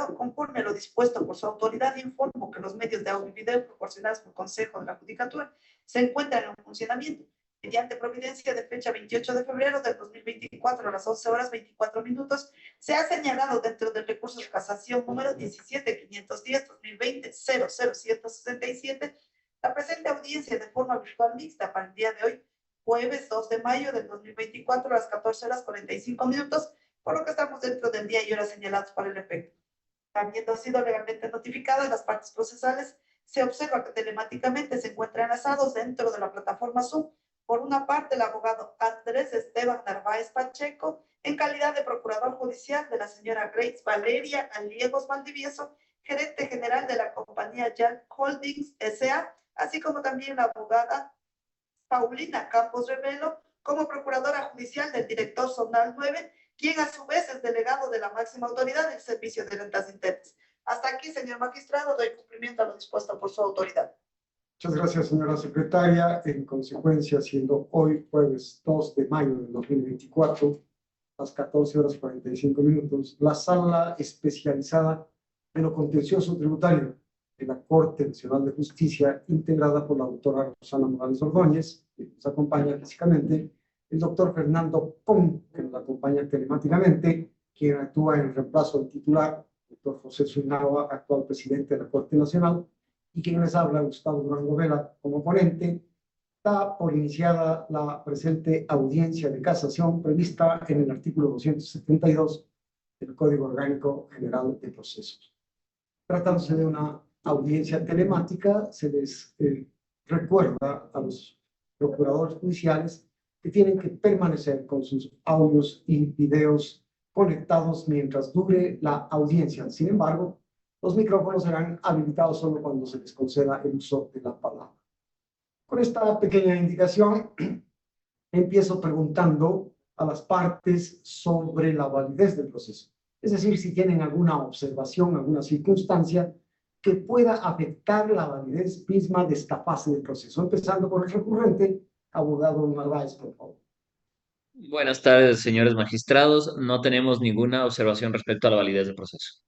magistrado, conforme a lo dispuesto por su autoridad, informo que los medios de audio y video proporcionados por Consejo de la Judicatura se encuentran en funcionamiento. Mediante providencia de fecha 28 de febrero del 2024 a las 11 horas 24 minutos, se ha señalado dentro del recurso de casación número 17.510-2020-00167 la presente audiencia de forma virtual mixta para el día de hoy, jueves 2 de mayo del 2024 a las 14 horas 45 minutos, por lo que estamos dentro del día y hora señalados para el efecto. Habiendo sido legalmente notificadas las partes procesales, se observa que telemáticamente se encuentran enlazados dentro de la plataforma Zoom, por una parte, el abogado Andrés Esteban Narváez Pacheco, en calidad de procurador judicial de la señora Grace Valeria Aliegos Valdivieso, gerente general de la compañía Jan Holdings S.A., así como también la abogada Paulina Campos Revelo, como procuradora judicial del director zonal 9, quien a su vez es delegado de la máxima autoridad del Servicio de Rentas Internas. Hasta aquí, señor magistrado, doy cumplimiento a lo dispuesto por su autoridad. Muchas gracias, señora secretaria. En consecuencia, siendo hoy jueves 2 de mayo de 2024, a las 14 horas 45 minutos, la Sala Especializada en lo Contencioso Tributario de la Corte Nacional de Justicia, integrada por la doctora Rosana Morales Ordóñez, que nos acompaña físicamente, el doctor Fernando Pon, que nos acompaña telemáticamente, quien actúa en reemplazo del titular, el doctor José Zuinagua, actual presidente de la Corte Nacional, y quien les habla, Gustavo Durango Vela, como ponente. Da por iniciada la presente audiencia de casación prevista en el artículo 272 del Código Orgánico General de Procesos. Tratándose de una audiencia telemática, se les recuerda a los procuradores judiciales que tienen que permanecer con sus audios y videos conectados mientras dure la audiencia. Sin embargo, los micrófonos serán habilitados solo cuando se les conceda el uso de la palabra. Con esta pequeña indicación, empiezo preguntando a las partes sobre la validez del proceso. Es decir, si tienen alguna observación, alguna circunstancia que pueda afectar la validez misma de esta fase del proceso. Empezando por el recurrente, abogado Narváez, por favor. Buenas tardes, señores magistrados. No tenemos ninguna observación respecto a la validez del proceso.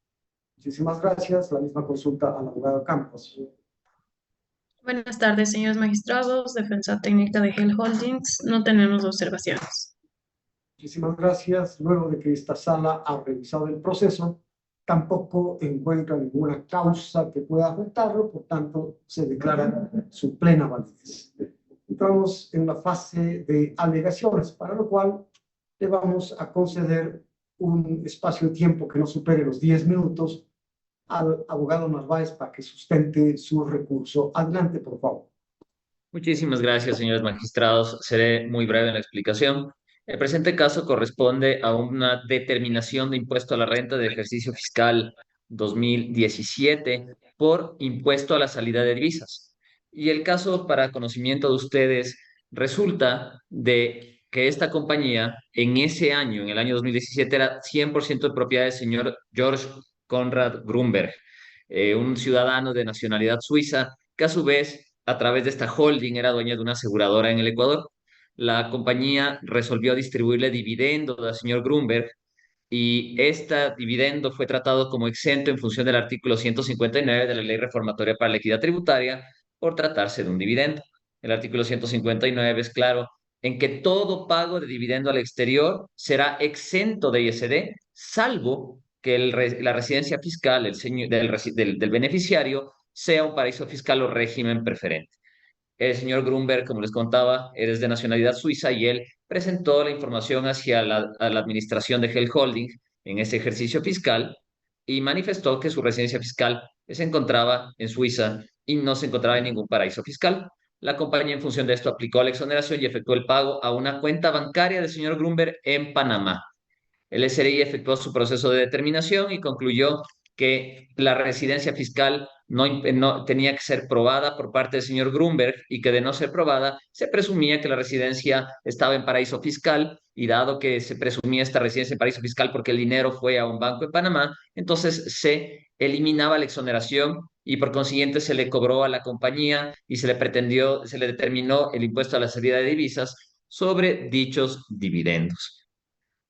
Muchísimas gracias. La misma consulta al abogado Campos. Buenas tardes, señores magistrados. Defensa técnica de Hell Holdings. No tenemos observaciones. Muchísimas gracias. Luego de que esta sala ha revisado el proceso, tampoco encuentra ninguna causa que pueda afectarlo, por tanto, se declara su plena validez. Entramos en la fase de alegaciones, para lo cual le vamos a conceder un espacio de tiempo que no supere los 10 minutos al abogado Narváez para que sustente su recurso. Adelante, por favor. Muchísimas gracias, señores magistrados. Seré muy breve en la explicación. El presente caso corresponde a una determinación de impuesto a la renta de ejercicio fiscal 2017 por impuesto a la salida de divisas. Y el caso, para conocimiento de ustedes, resulta de que esta compañía en ese año, en el año 2017, era 100% de propiedad del señor George Conrad Grunberg, un ciudadano de nacionalidad suiza que a su vez, a través de esta holding, era dueña de una aseguradora en el Ecuador. La compañía resolvió distribuirle dividendos al señor Grunberg y este dividendo fue tratado como exento en función del artículo 159 de la Ley Reformatoria para la Equidad Tributaria por tratarse de un dividendo. El artículo 159 es claro en que todo pago de dividendo al exterior será exento de ISD, salvo que la residencia fiscal del beneficiario sea un paraíso fiscal o régimen preferente. El señor Grunberg, como les contaba, es de nacionalidad suiza y él presentó la información hacia a la administración de Hell Holding en ese ejercicio fiscal y manifestó que su residencia fiscal se encontraba en Suiza y no se encontraba en ningún paraíso fiscal. La compañía, en función de esto, aplicó la exoneración y efectuó el pago a una cuenta bancaria del señor Grunberg en Panamá. El SRI efectuó su proceso de determinación y concluyó que la residencia fiscal no tenía que ser probada por parte del señor Grunberg y que de no ser probada se presumía que la residencia estaba en paraíso fiscal y dado que se presumía esta residencia en paraíso fiscal porque el dinero fue a un banco en Panamá, entonces se eliminaba la exoneración y por consiguiente se le cobró a la compañía y se le determinó el impuesto a la salida de divisas sobre dichos dividendos.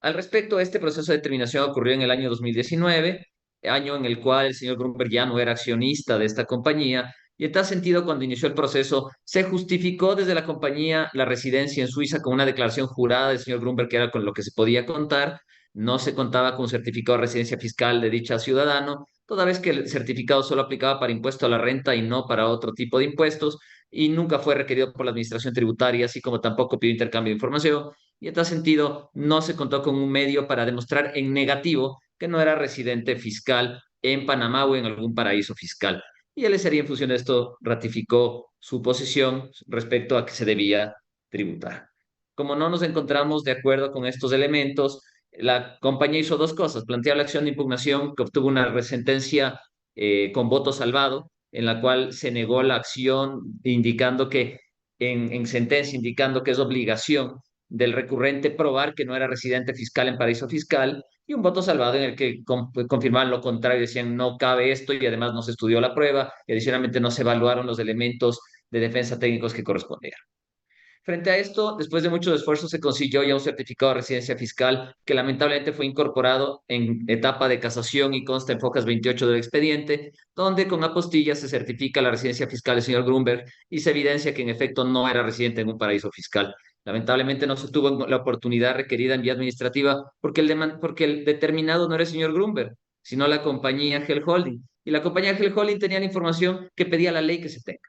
Al respecto, este proceso de determinación ocurrió en el año 2019 año en el cual el señor Grunberg ya no era accionista de esta compañía, y en tal sentido, cuando inició el proceso, se justificó desde la compañía la residencia en Suiza con una declaración jurada del señor Grunberg, que era con lo que se podía contar. No se contaba con un certificado de residencia fiscal de dicha ciudadano, toda vez que el certificado solo aplicaba para impuesto a la renta y no para otro tipo de impuestos, y nunca fue requerido por la administración tributaria, así como tampoco pidió intercambio de información. Y en tal sentido, no se contó con un medio para demostrar en negativo que no era residente fiscal en Panamá o en algún paraíso fiscal. Y el SRI, en función de esto, ratificó su posición respecto a que se debía tributar. Como no nos encontramos de acuerdo con estos elementos, la compañía hizo dos cosas: planteó la acción de impugnación, que obtuvo una sentencia con voto salvado, en la cual se negó la acción, indicando que, en sentencia, indicando que es obligación del recurrente probar que no era residente fiscal en paraíso fiscal, y un voto salvado en el que confirmaban lo contrario, decían no cabe esto, y además no se estudió la prueba y adicionalmente no se evaluaron los elementos de defensa técnicos que correspondían. Frente a esto, después de muchos esfuerzos, se consiguió ya un certificado de residencia fiscal que lamentablemente fue incorporado en etapa de casación y consta en focas 28 del expediente, donde con apostilla se certifica la residencia fiscal del señor Grunberg y se evidencia que en efecto no era residente en un paraíso fiscal. Lamentablemente no se tuvo la oportunidad requerida en vía administrativa porque el determinado no era el señor Grunberg, sino la compañía Hell Holding. Y la compañía Hell Holding tenía la información que pedía la ley que se tenga.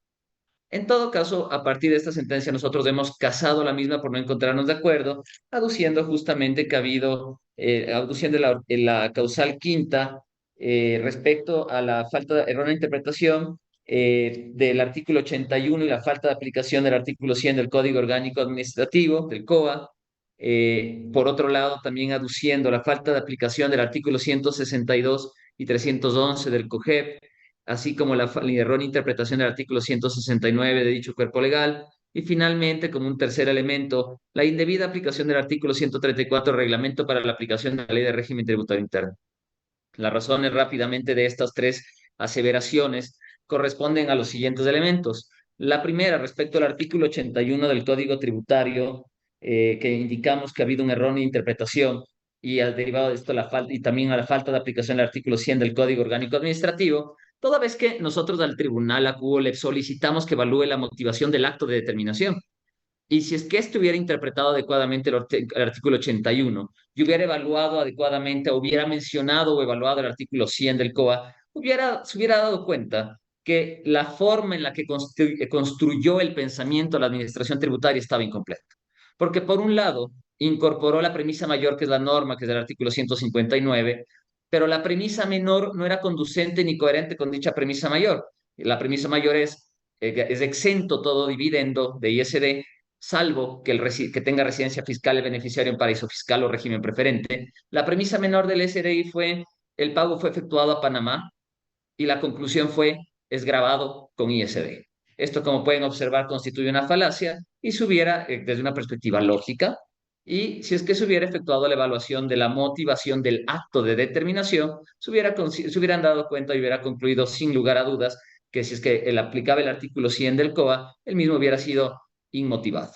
En todo caso, a partir de esta sentencia, nosotros hemos casado la misma por no encontrarnos de acuerdo, aduciendo justamente que ha habido, aduciendo la causal quinta, respecto a la falta de errónea interpretación del artículo 81 y la falta de aplicación del artículo 100 del Código Orgánico Administrativo, del COA. Por otro lado, también aduciendo la falta de aplicación del artículo 162 y 311 del COGEP, así como la errónea interpretación del artículo 169 de dicho cuerpo legal, y finalmente, como un tercer elemento, la indebida aplicación del artículo 134 del Reglamento para la aplicación de la Ley de Régimen Tributario Interno. Las razones rápidamente de estas tres aseveraciones corresponden a los siguientes elementos. La primera, respecto al artículo 81 del Código Tributario, que indicamos que ha habido una errónea interpretación, y al derivado de esto y también a la falta de aplicación del artículo 100 del Código Orgánico Administrativo, toda vez que nosotros al tribunal, a CUO, le solicitamos que evalúe la motivación del acto de determinación. Y si es que esto hubiera interpretado adecuadamente el artículo 81 y hubiera evaluado adecuadamente, o hubiera mencionado o evaluado el artículo 100 del COA, se hubiera dado cuenta que la forma en la que construyó el pensamiento de la administración tributaria estaba incompleta. Porque por un lado, incorporó la premisa mayor, que es la norma, que es del artículo 159, pero la premisa menor no era conducente ni coherente con dicha premisa mayor. La premisa mayor es exento todo dividendo de ISD, salvo que tenga residencia fiscal el beneficiario en paraíso fiscal o régimen preferente. La premisa menor del SRI fue: el pago fue efectuado a Panamá, y la conclusión fue: es grabado con ISD. Esto, como pueden observar, constituye una falacia, y se hubiera, desde una perspectiva lógica, y si es que se hubiera efectuado la evaluación de la motivación del acto de determinación, se hubieran dado cuenta y hubiera concluido sin lugar a dudas que si es que aplicaba el artículo 100 del COA, el mismo hubiera sido inmotivado.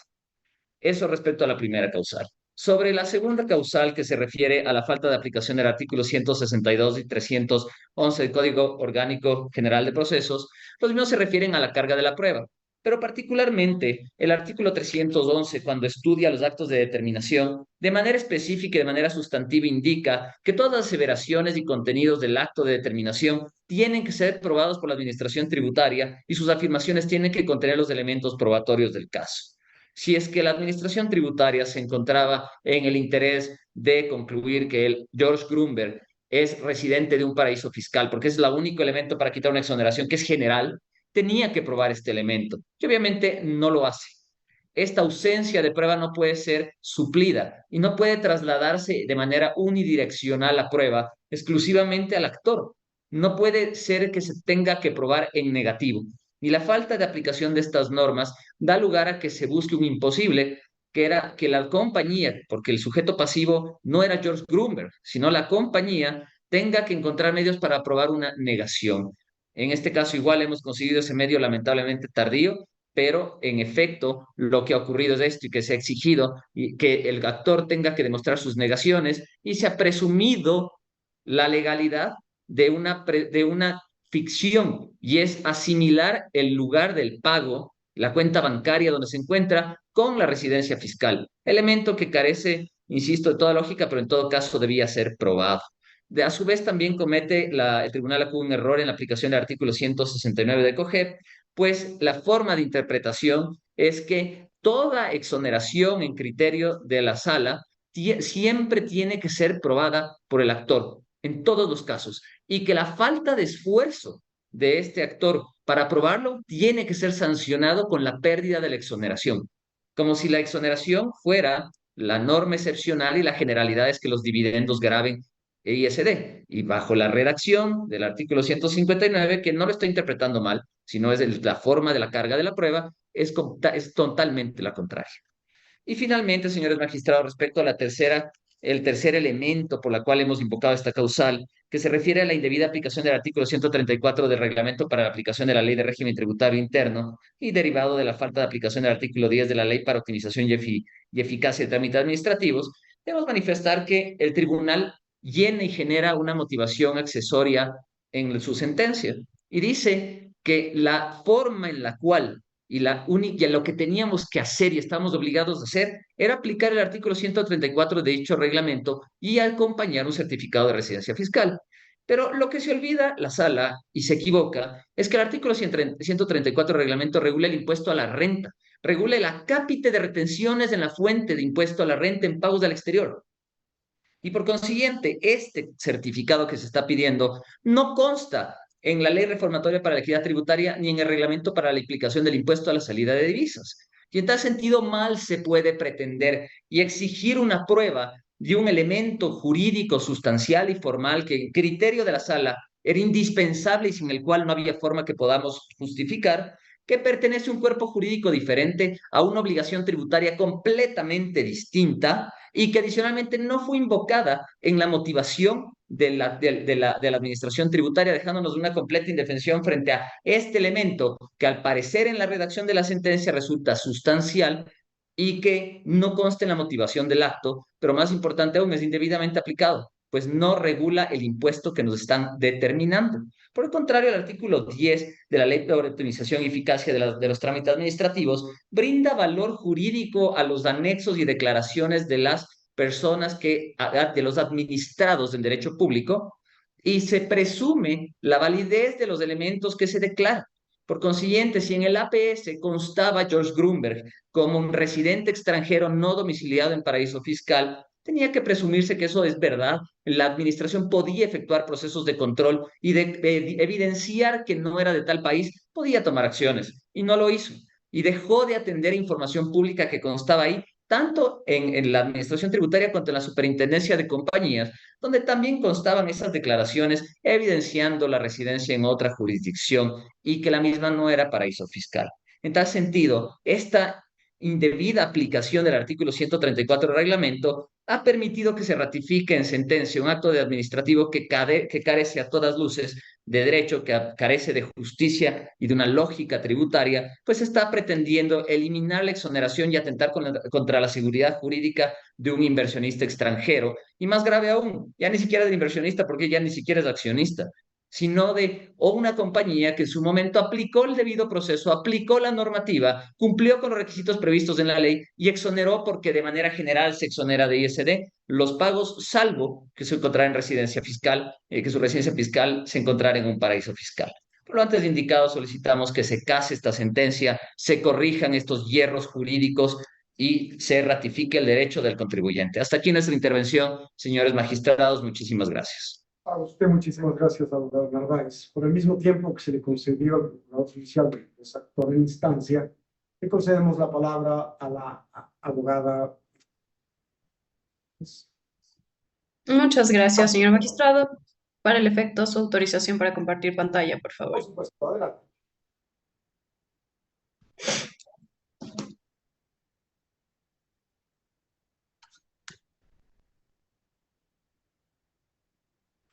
Eso respecto a la primera causal. Sobre la segunda causal, que se refiere a la falta de aplicación del artículo 162 y 311 del Código Orgánico General de Procesos, los mismos se refieren a la carga de la prueba, pero particularmente el artículo 311, cuando estudia los actos de determinación, de manera específica y de manera sustantiva indica que todas las aseveraciones y contenidos del acto de determinación tienen que ser probados por la administración tributaria, y sus afirmaciones tienen que contener los elementos probatorios del caso. Si es que la administración tributaria se encontraba en el interés de concluir que el George Grunberg es residente de un paraíso fiscal, porque es el único elemento para quitar una exoneración que es general, tenía que probar este elemento, y obviamente no lo hace. Esta ausencia de prueba no puede ser suplida y no puede trasladarse de manera unidireccional la prueba exclusivamente al actor. No puede ser que se tenga que probar en negativo. Y la falta de aplicación de estas normas da lugar a que se busque un imposible, que era que la compañía, porque el sujeto pasivo no era George Grunberg, sino la compañía, tenga que encontrar medios para aprobar una negación. En este caso, igual hemos conseguido ese medio lamentablemente tardío, pero en efecto lo que ha ocurrido es esto, y que se ha exigido y que el actor tenga que demostrar sus negaciones, y se ha presumido la legalidad de una ficción, y es asimilar el lugar del pago, la cuenta bancaria donde se encuentra, con la residencia fiscal. Elemento que carece, insisto, de toda lógica, pero en todo caso debía ser probado. A su vez, también comete el tribunal acude un error en la aplicación del artículo 169 de COGEP, pues la forma de interpretación es que toda exoneración en criterio de la sala siempre tiene que ser probada por el actor, en todos los casos, y que la falta de esfuerzo de este actor para probarlo tiene que ser sancionado con la pérdida de la exoneración, como si la exoneración fuera la norma excepcional y la generalidad es que los dividendos graben ISD. Y bajo la redacción del artículo 159, que no lo estoy interpretando mal, sino es la forma de la carga de la prueba, es totalmente la contraria. Y finalmente, señores magistrados, respecto a el tercer elemento por la cual hemos invocado esta causal, que se refiere a la indebida aplicación del artículo 134 del Reglamento para la aplicación de la Ley de Régimen Tributario Interno y derivado de la falta de aplicación del artículo 10 de la Ley para Optimización y Eficacia de Trámites Administrativos, debemos manifestar que el tribunal llena y genera una motivación accesoria en su sentencia y dice que la forma en la cual y lo que teníamos que hacer y estábamos obligados a hacer era aplicar el artículo 134 de dicho reglamento y acompañar un certificado de residencia fiscal. Pero lo que se olvida la sala y se equivoca es que el artículo 134 del reglamento regula el impuesto a la renta, regula el acápite de retenciones en la fuente de impuesto a la renta en pagos al exterior. Y por consiguiente, este certificado que se está pidiendo no consta en la Ley Reformatoria para la Equidad Tributaria ni en el Reglamento para la Aplicación del Impuesto a la Salida de Divisas. Y en tal sentido, mal se puede pretender y exigir una prueba de un elemento jurídico sustancial y formal que, en criterio de la sala, era indispensable y sin el cual no había forma que podamos justificar, que pertenece a un cuerpo jurídico diferente, a una obligación tributaria completamente distinta y que adicionalmente no fue invocada en la motivación de la administración tributaria, dejándonos una completa indefensión frente a este elemento que al parecer en la redacción de la sentencia resulta sustancial y que no consta en la motivación del acto, pero más importante aún, es indebidamente aplicado, pues no regula el impuesto que nos están determinando. Por el contrario, el artículo 10 de la Ley de Optimización y Eficacia de los Trámites Administrativos brinda valor jurídico a los anexos y declaraciones de las personas de los administrados del derecho público, y se presume la validez de los elementos que se declaran. Por consiguiente, si en el APS constaba George Grunberg como un residente extranjero no domiciliado en paraíso fiscal, tenía que presumirse que eso es verdad. La administración podía efectuar procesos de control y de evidenciar que no era de tal país, podía tomar acciones, y no lo hizo. Y dejó de atender información pública que constaba ahí, tanto en la administración tributaria cuanto en la superintendencia de compañías, donde también constaban esas declaraciones evidenciando la residencia en otra jurisdicción y que la misma no era paraíso fiscal. En tal sentido, esta indebida aplicación del artículo 134 del reglamento ha permitido que se ratifique en sentencia un acto de administrativo que carece a todas luces de derecho, que carece de justicia y de una lógica tributaria, pues está pretendiendo eliminar la exoneración y atentar contra la seguridad jurídica de un inversionista extranjero. Y más grave aún, ya ni siquiera del inversionista, porque ya ni siquiera es accionista, sino o una compañía que en su momento aplicó el debido proceso, aplicó la normativa, cumplió con los requisitos previstos en la ley y exoneró, porque de manera general se exonera de ISD, los pagos, salvo que se encontrara en residencia fiscal, que su residencia fiscal se encontrara en un paraíso fiscal. Por lo antes indicado, solicitamos que se case esta sentencia, se corrijan estos hierros jurídicos y se ratifique el derecho del contribuyente. Hasta aquí nuestra intervención, señores magistrados. Muchísimas gracias. A usted muchísimas gracias, abogado Narváez. Por el mismo tiempo que se le concedió al procurador judicial de actor en instancia, le concedemos la palabra a la abogada. Muchas gracias, señor magistrado. Para el efecto, su autorización para compartir pantalla, por favor. Por supuesto, adelante.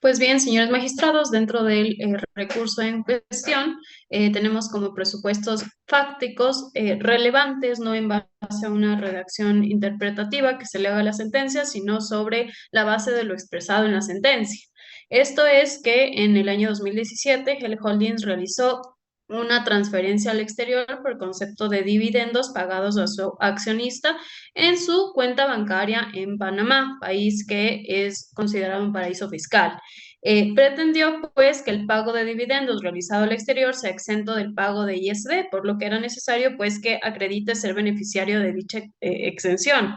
Pues bien, señores magistrados, dentro del recurso en cuestión, tenemos como presupuestos fácticos relevantes, no en base a una redacción interpretativa que se le haga a la sentencia, sino sobre la base de lo expresado en la sentencia. Esto es que en el año 2017 Hell Holdings realizó una transferencia al exterior por concepto de dividendos pagados a su accionista en su cuenta bancaria en Panamá, país que es considerado un paraíso fiscal. Pretendió pues que el pago de dividendos realizado al exterior sea exento del pago de ISD, por lo que era necesario pues que acredite ser beneficiario de dicha exención.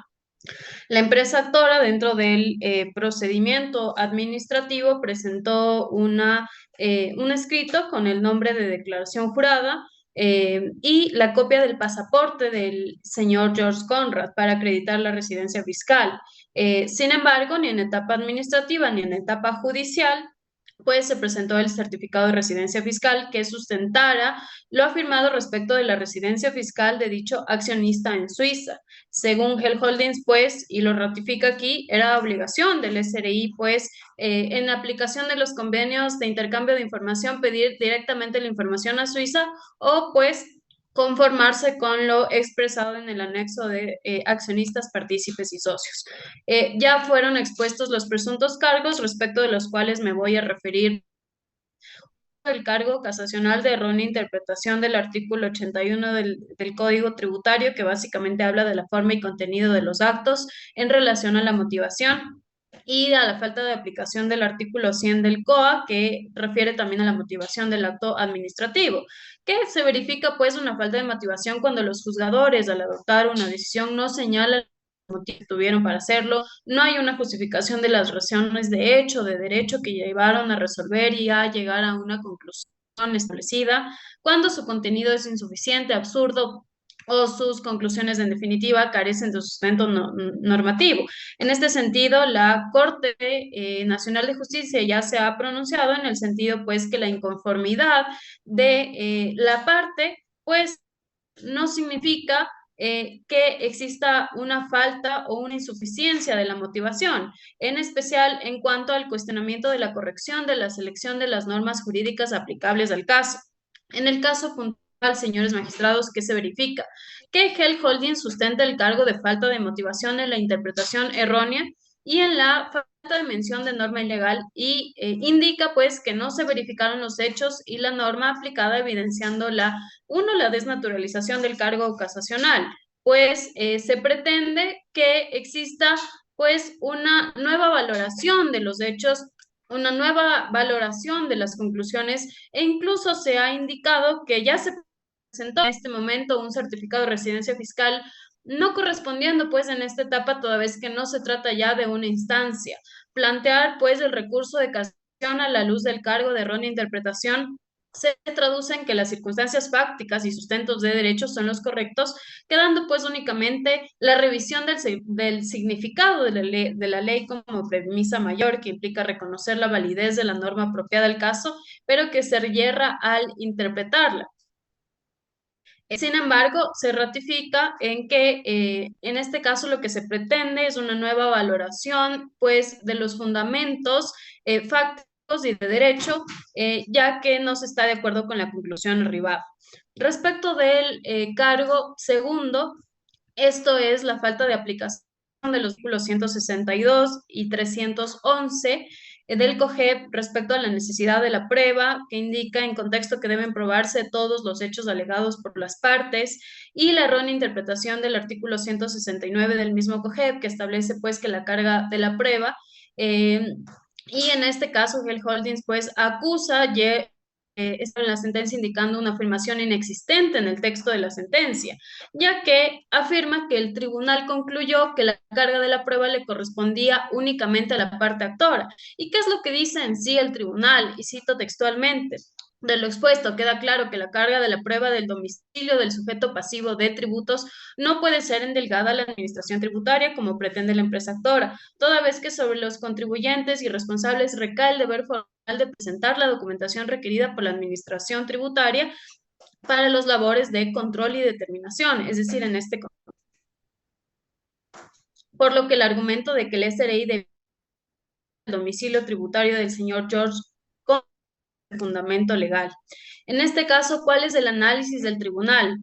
La empresa actora, dentro del procedimiento administrativo, presentó un escrito con el nombre de declaración jurada y la copia del pasaporte del señor George Conrad para acreditar la residencia fiscal. Sin embargo, ni en etapa administrativa ni en etapa judicial, pues se presentó el certificado de residencia fiscal que sustentara lo afirmado respecto de la residencia fiscal de dicho accionista en Suiza. Según Hell Holdings, pues, y lo ratifica aquí, era obligación del SRI, pues, en aplicación de los convenios de intercambio de información, pedir directamente la información a Suiza o, pues, conformarse con lo expresado en el anexo de accionistas, partícipes y socios. Ya fueron expuestos los presuntos cargos respecto de los cuales me voy a referir. El cargo casacional de errónea interpretación del artículo 81 del Código Tributario, que básicamente habla de la forma y contenido de los actos en relación a la motivación, y a la falta de aplicación del artículo 100 del COA, que refiere también a la motivación del acto administrativo, que se verifica pues una falta de motivación cuando los juzgadores al adoptar una decisión no señalan motivos que tuvieron para hacerlo, no hay una justificación de las razones de hecho, de derecho que llevaron a resolver y a llegar a una conclusión establecida, cuando su contenido es insuficiente, absurdo o sus conclusiones en definitiva carecen de sustento normativo. En este sentido, la Corte Nacional de Justicia ya se ha pronunciado en el sentido pues que la inconformidad de la parte pues no significa que exista una falta o una insuficiencia de la motivación, en especial en cuanto al cuestionamiento de la corrección de la selección de las normas jurídicas aplicables al caso. En el caso puntual, señores magistrados, ¿qué se verifica? Que Hell Holding sustenta el cargo de falta de motivación en la interpretación errónea y en la falta de mención de norma ilegal y indica pues que no se verificaron los hechos y la norma aplicada evidenciando la desnaturalización del cargo casacional, pues se pretende que exista pues una nueva valoración de los hechos, una nueva valoración de las conclusiones e incluso se ha indicado que ya se presentó en este momento un certificado de residencia fiscal no correspondiendo pues en esta etapa toda vez que no se trata ya de una instancia. Plantear pues el recurso de casación a la luz del cargo de errónea interpretación se traduce en que las circunstancias fácticas y sustentos de derechos son los correctos, quedando pues únicamente la revisión del significado de la ley como premisa mayor que implica reconocer la validez de la norma apropiada al caso, pero que se yerra al interpretarla. Sin embargo, se ratifica en que en este caso lo que se pretende es una nueva valoración pues de los fundamentos fácticos y de derecho, ya que no se está de acuerdo con la conclusión arribada. Respecto del cargo segundo, esto es la falta de aplicación de los artículos 162 y 311 del COGEP respecto a la necesidad de la prueba, que indica en contexto que deben probarse todos los hechos alegados por las partes, y la errónea interpretación del artículo 169 del mismo COGEP, que establece pues que la carga de la prueba, y en este caso Hell Holdings pues acusa está en la sentencia indicando una afirmación inexistente en el texto de la sentencia, ya que afirma que el tribunal concluyó que la carga de la prueba le correspondía únicamente a la parte actora. ¿Y qué es lo que dice en sí el tribunal? Y cito textualmente. De lo expuesto, queda claro que la carga de la prueba del domicilio del sujeto pasivo de tributos no puede ser endilgada a la administración tributaria como pretende la empresa actora, toda vez que sobre los contribuyentes y responsables recae el deber formal de presentar la documentación requerida por la administración tributaria para los labores de control y determinación, es decir, en este por lo que el argumento de que el SRI debe el domicilio tributario del señor George con fundamento legal. En este caso, ¿cuál es el análisis del tribunal?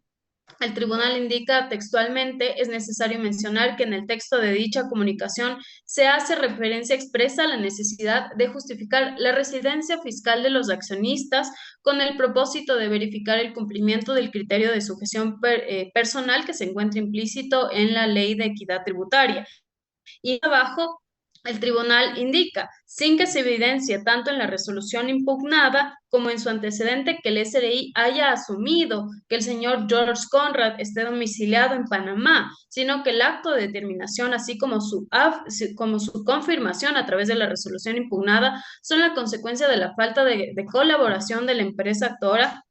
el tribunal indica textualmente, es necesario mencionar que en el texto de dicha comunicación se hace referencia expresa a la necesidad de justificar la residencia fiscal de los accionistas con el propósito de verificar el cumplimiento del criterio de sujeción personal que se encuentra implícito en la Ley de Equidad Tributaria. Y abajo, el tribunal indica, sin que se evidencie tanto en la resolución impugnada como en su antecedente que el SRI haya asumido que el señor George Conrad esté domiciliado en Panamá, sino que el acto de determinación, así como como su confirmación a través de la resolución impugnada, son la consecuencia de la falta de colaboración de la empresa actora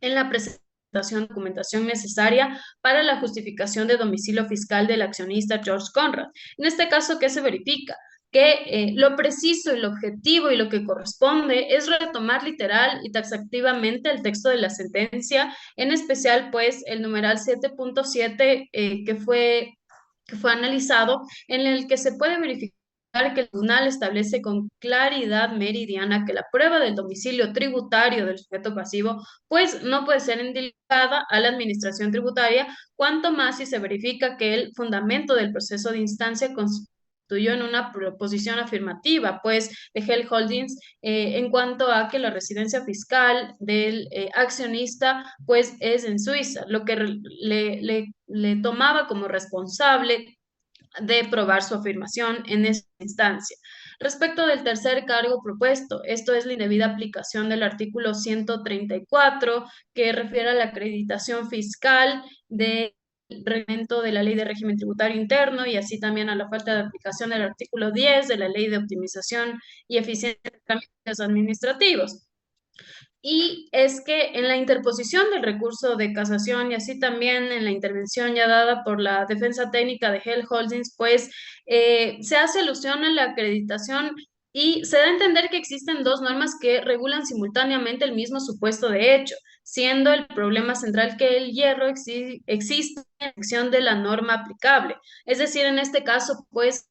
en la presentación de documentación necesaria para la justificación de domicilio fiscal del accionista George Conrad. En este caso, ¿qué se verifica? Que lo preciso y lo objetivo y lo que corresponde es retomar literal y taxativamente el texto de la sentencia, en especial pues el numeral 7.7 que fue analizado, en el que se puede verificar que el tribunal establece con claridad meridiana que la prueba del domicilio tributario del sujeto pasivo pues no puede ser indicada a la administración tributaria, cuanto más si se verifica que el fundamento del proceso de instancia constituyó en una proposición afirmativa, pues de Hell Holdings, en cuanto a que la residencia fiscal del accionista pues es en Suiza, lo que le tomaba como responsable de probar su afirmación en esta instancia. Respecto del tercer cargo propuesto, esto es la indebida aplicación del artículo 134, que refiere a la acreditación fiscal del reglamento de la Ley de Régimen Tributario Interno y así también a la falta de aplicación del artículo 10 de la Ley de Optimización y Eficiencia de Trámites Administrativos. Y es que en la interposición del recurso de casación y así también en la intervención ya dada por la defensa técnica de Hell Holdings, pues se hace alusión a la acreditación y se da a entender que existen dos normas que regulan simultáneamente el mismo supuesto de hecho, siendo el problema central que el hierro existe en acción de la norma aplicable. Es decir, en este caso, pues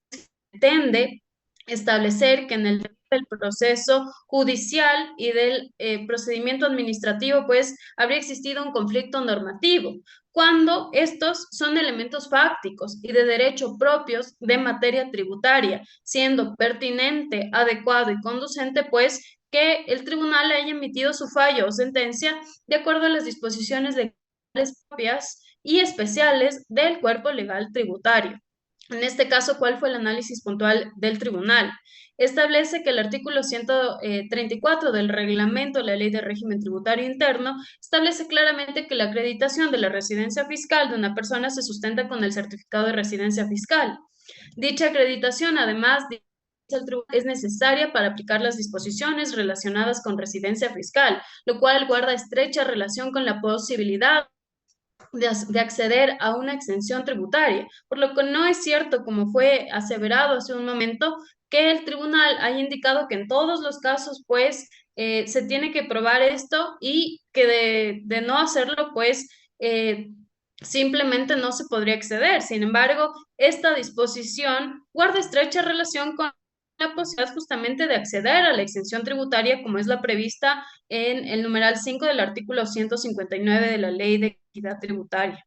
pretende establecer que en el del proceso judicial y del procedimiento administrativo, pues habría existido un conflicto normativo, cuando estos son elementos fácticos y de derecho propios de materia tributaria, siendo pertinente, adecuado y conducente, pues, que el tribunal haya emitido su fallo o sentencia de acuerdo a las disposiciones legales propias y especiales del cuerpo legal tributario. En este caso, ¿cuál fue el análisis puntual del tribunal? Establece que el artículo 134 del reglamento de la Ley de Régimen Tributario Interno establece claramente que la acreditación de la residencia fiscal de una persona se sustenta con el certificado de residencia fiscal. Dicha acreditación, además, es necesaria para aplicar las disposiciones relacionadas con residencia fiscal, lo cual guarda estrecha relación con la posibilidad de acceder a una exención tributaria, por lo que no es cierto, como fue aseverado hace un momento, que el tribunal haya indicado que en todos los casos, pues, se tiene que probar esto y que de no hacerlo, pues, simplemente no se podría acceder. Sin embargo, esta disposición guarda estrecha relación con la posibilidad justamente de acceder a la exención tributaria como es la prevista en el numeral 5 del artículo 159 de la Ley de Equidad Tributaria.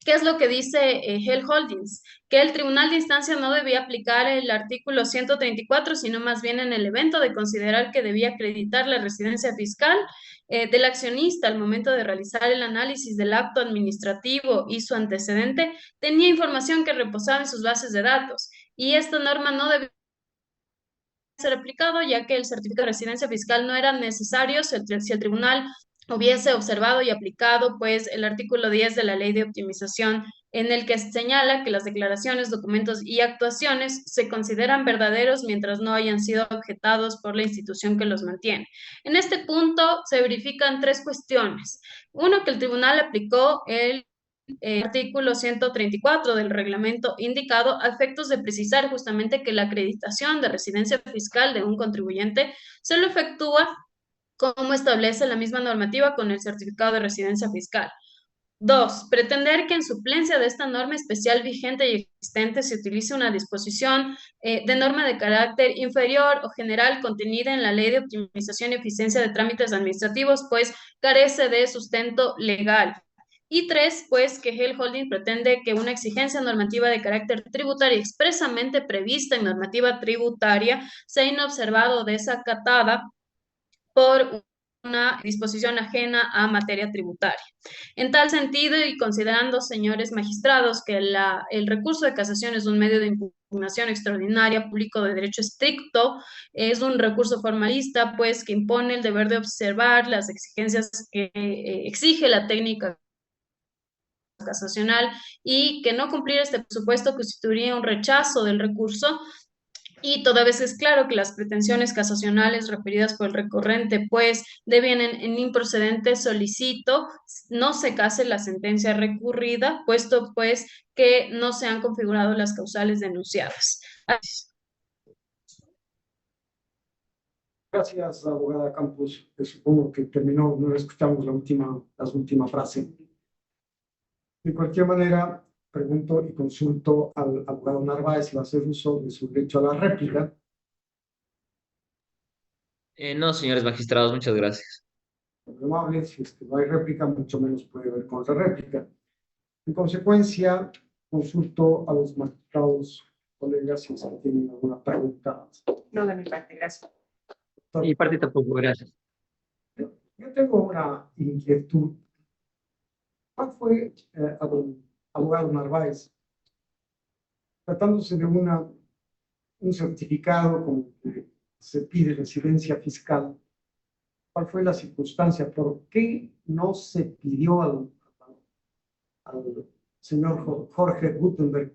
¿Qué es lo que dice Hell Holdings? Que el tribunal de instancia no debía aplicar el artículo 134, sino más bien en el evento de considerar que debía acreditar la residencia fiscal del accionista al momento de realizar el análisis del acto administrativo y su antecedente, tenía información que reposaba en sus bases de datos y esta norma no debía ser aplicado, ya que el certificado de residencia fiscal no era necesario si el tribunal hubiese observado y aplicado pues el artículo 10 de la Ley de Optimización, en el que señala que las declaraciones, documentos y actuaciones se consideran verdaderos mientras no hayan sido objetados por la institución que los mantiene. En este punto se verifican tres cuestiones. Uno, que el tribunal aplicó el artículo 134 del reglamento indicado a efectos de precisar justamente que la acreditación de residencia fiscal de un contribuyente se lo efectúa como establece la misma normativa con el certificado de residencia fiscal. 2. Pretender que en suplencia de esta norma especial vigente y existente se utilice una disposición de norma de carácter inferior o general contenida en la Ley de Optimización y Eficiencia de Trámites Administrativos, pues carece de sustento legal. Y tres, pues que Hell Holding pretende que una exigencia normativa de carácter tributario expresamente prevista en normativa tributaria sea inobservada o desacatada por una disposición ajena a materia tributaria. En tal sentido, y considerando, señores magistrados, que el recurso de casación es un medio de impugnación extraordinaria, público de derecho estricto, es un recurso formalista, pues que impone el deber de observar las exigencias que exige la técnica casacional y que no cumplir este presupuesto constituiría un rechazo del recurso y toda vez es claro que las pretensiones casacionales referidas por el recurrente, pues, devienen en improcedente, solicito no se case la sentencia recurrida, puesto pues que no se han configurado las causales denunciadas. Gracias, abogada Campos. Supongo que terminó, no escuchamos la última frase. De cualquier manera, pregunto y consulto al abogado Narváez si va a hacer uso de su derecho a la réplica. No, señores magistrados, muchas gracias. Muy amable, si es que no hay réplica, mucho menos puede haber contrarréplica. En consecuencia, consulto a los magistrados, colegas, si es que tienen alguna pregunta. No de mi parte, gracias. Y parte tampoco, gracias. Yo tengo una inquietud. ¿Cuál fue, abogado Narváez, tratándose de un certificado con que se pide residencia fiscal? ¿Cuál fue la circunstancia? ¿Por qué no se pidió al señor Jorge Gutenberg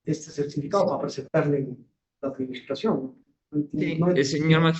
este certificado para presentarle en la administración? Sí, No entiendo.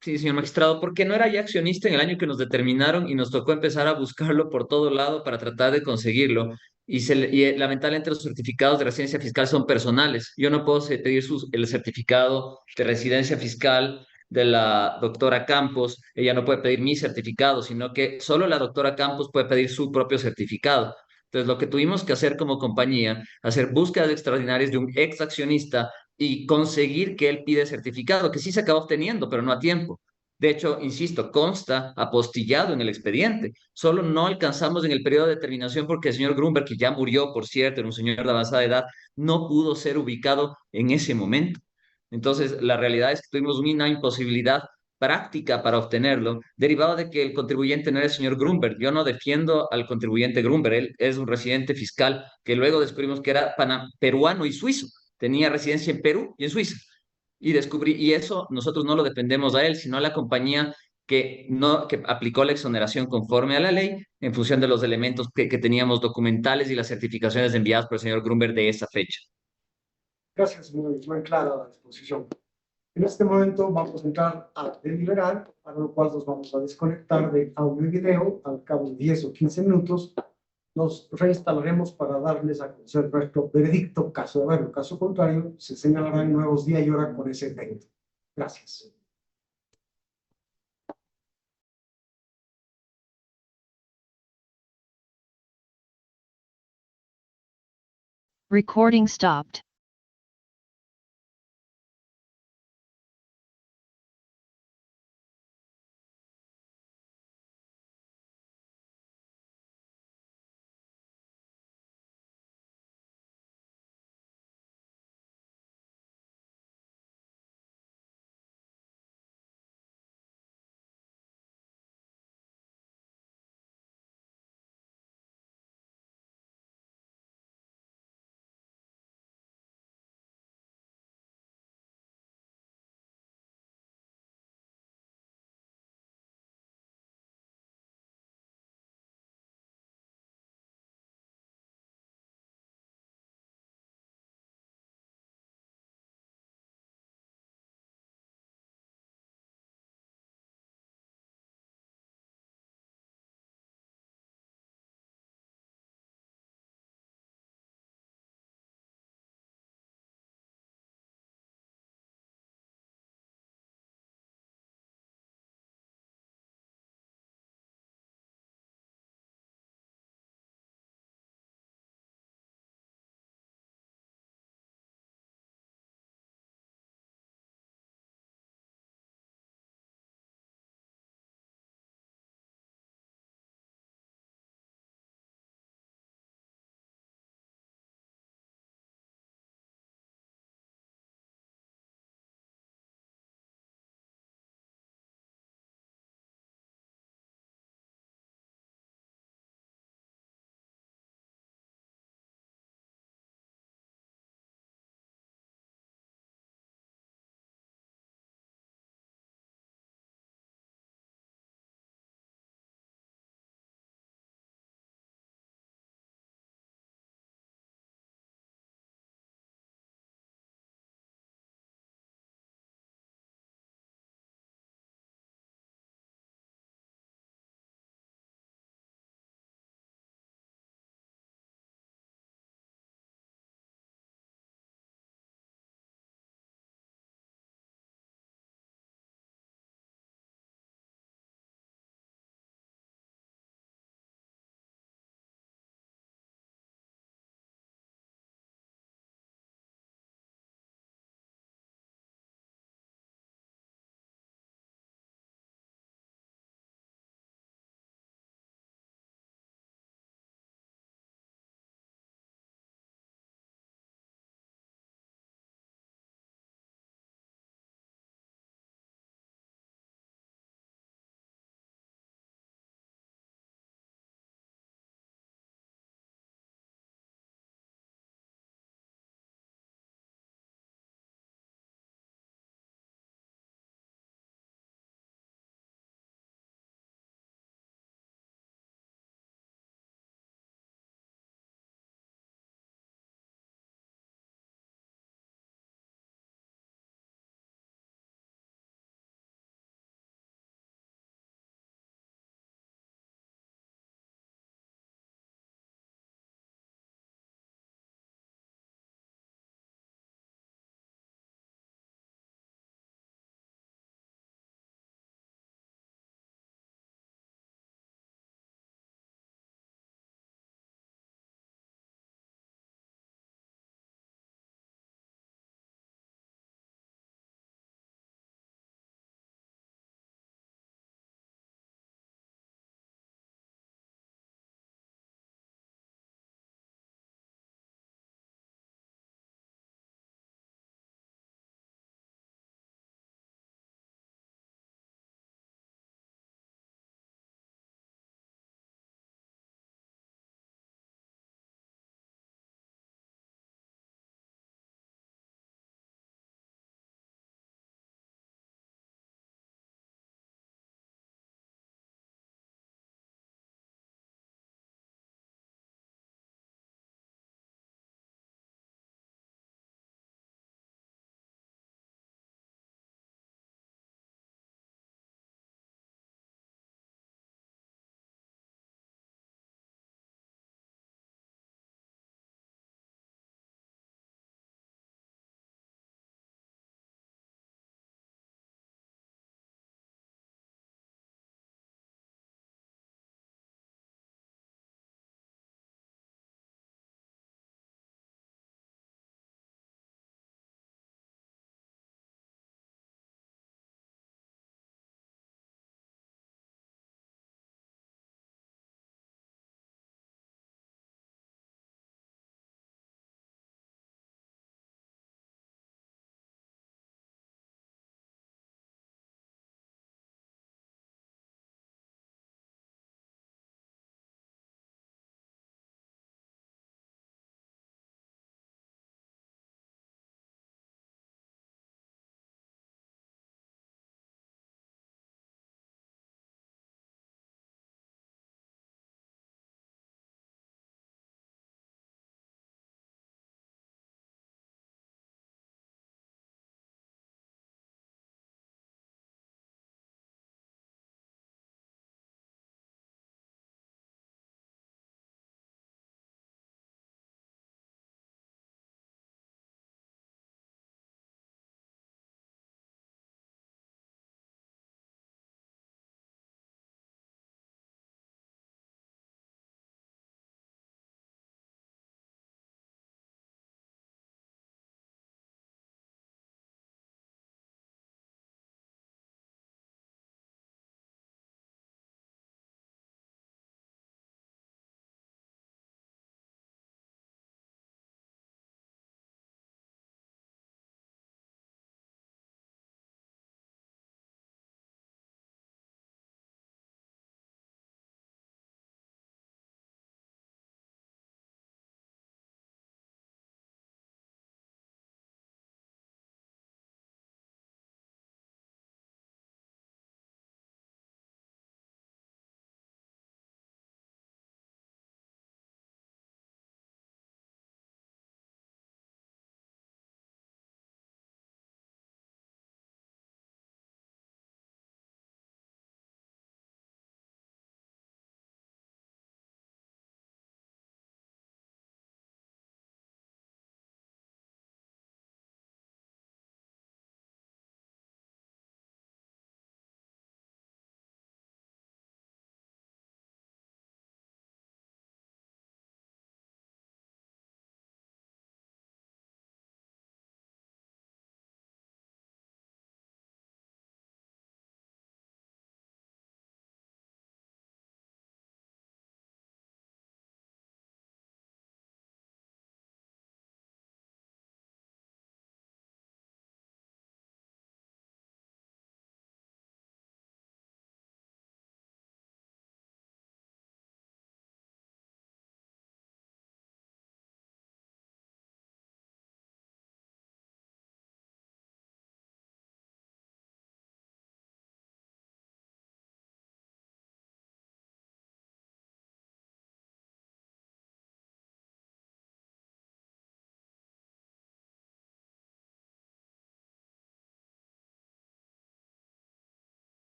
Sí, señor magistrado, porque no era ya accionista en el año que nos determinaron y nos tocó empezar a buscarlo por todo lado para tratar de conseguirlo. Lamentablemente los certificados de residencia fiscal son personales. Yo no puedo pedir el certificado de residencia fiscal de la doctora Campos. Ella no puede pedir mi certificado, sino que solo la doctora Campos puede pedir su propio certificado. Entonces, lo que tuvimos que hacer como compañía, hacer búsquedas extraordinarias de un ex accionista y conseguir que él pide certificado, que sí se acabó obteniendo, pero no a tiempo. De hecho, insisto, consta apostillado en el expediente. Solo no alcanzamos en el periodo de determinación porque el señor Grunberg, que ya murió, por cierto, era un señor de avanzada edad, no pudo ser ubicado en ese momento. Entonces, la realidad es que tuvimos una imposibilidad práctica para obtenerlo, derivado de que el contribuyente no era el señor Grunberg. Yo no defiendo al contribuyente Grunberg, él es un residente fiscal que luego descubrimos que era peruano y suizo, tenía residencia en Perú y en Suiza. Y eso nosotros no lo dependemos a él, sino a la compañía que aplicó la exoneración conforme a la ley en función de los elementos que teníamos documentales y las certificaciones enviadas por el señor Grunberg de esa fecha. Gracias, muy clara la exposición. En este momento vamos a entrar a deliberar, para lo cual nos vamos a desconectar de audio y video. Al cabo de 10 o 15 minutos nos reinstalaremos para darles a conocer nuestro veredicto. Caso de haberlo, caso contrario, se señalarán nuevos día y hora con ese evento. Gracias. Recording stopped.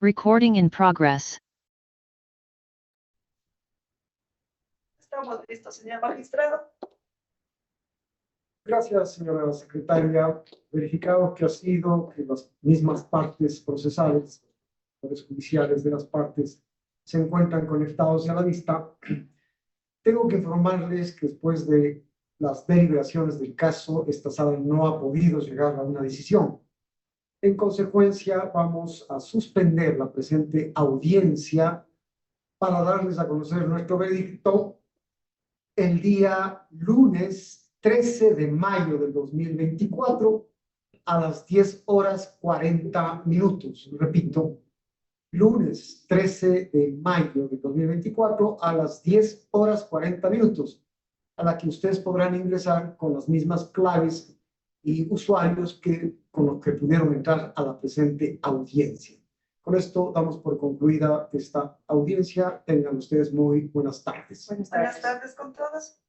Recording in progress. Estamos listos, señor magistrado. Gracias, señora secretaria. Verificado que ha sido que las mismas partes procesales, los judiciales de las partes, se encuentran conectados y a la vista, tengo que informarles que después de las deliberaciones del caso, esta sala no ha podido llegar a una decisión. En consecuencia, vamos a suspender la presente audiencia para darles a conocer nuestro veredicto el día lunes 13 de mayo del 2024 a las 10 horas 40 minutos. Repito, lunes 13 de mayo del 2024 a las 10 horas 40 minutos, a la que ustedes podrán ingresar con las mismas claves y usuarios con los que pudieron entrar a la presente audiencia. Con esto damos por concluida esta audiencia. Tengan ustedes muy buenas tardes. Buenas tardes con todos.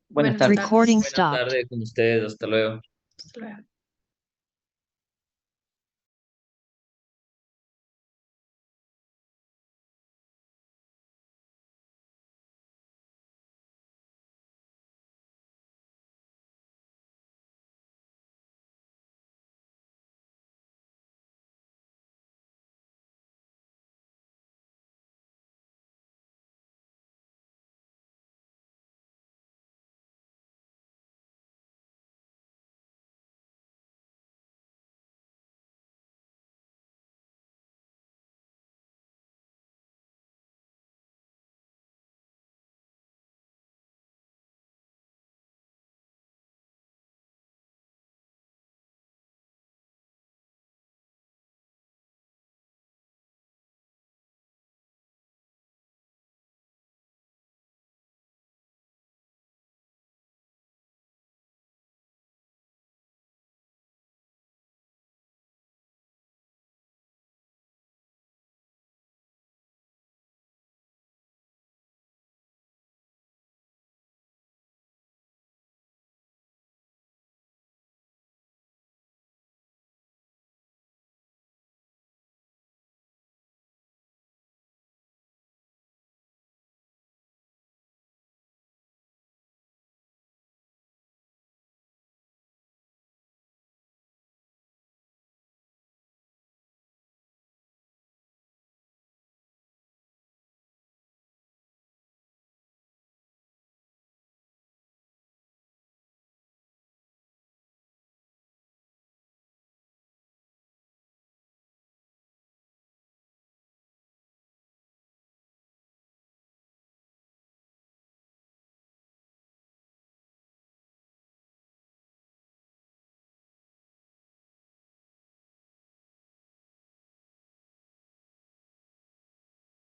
Buenas Buenas tardes. Recording Buenas stopped. tardes con ustedes. Hasta luego. Hasta luego.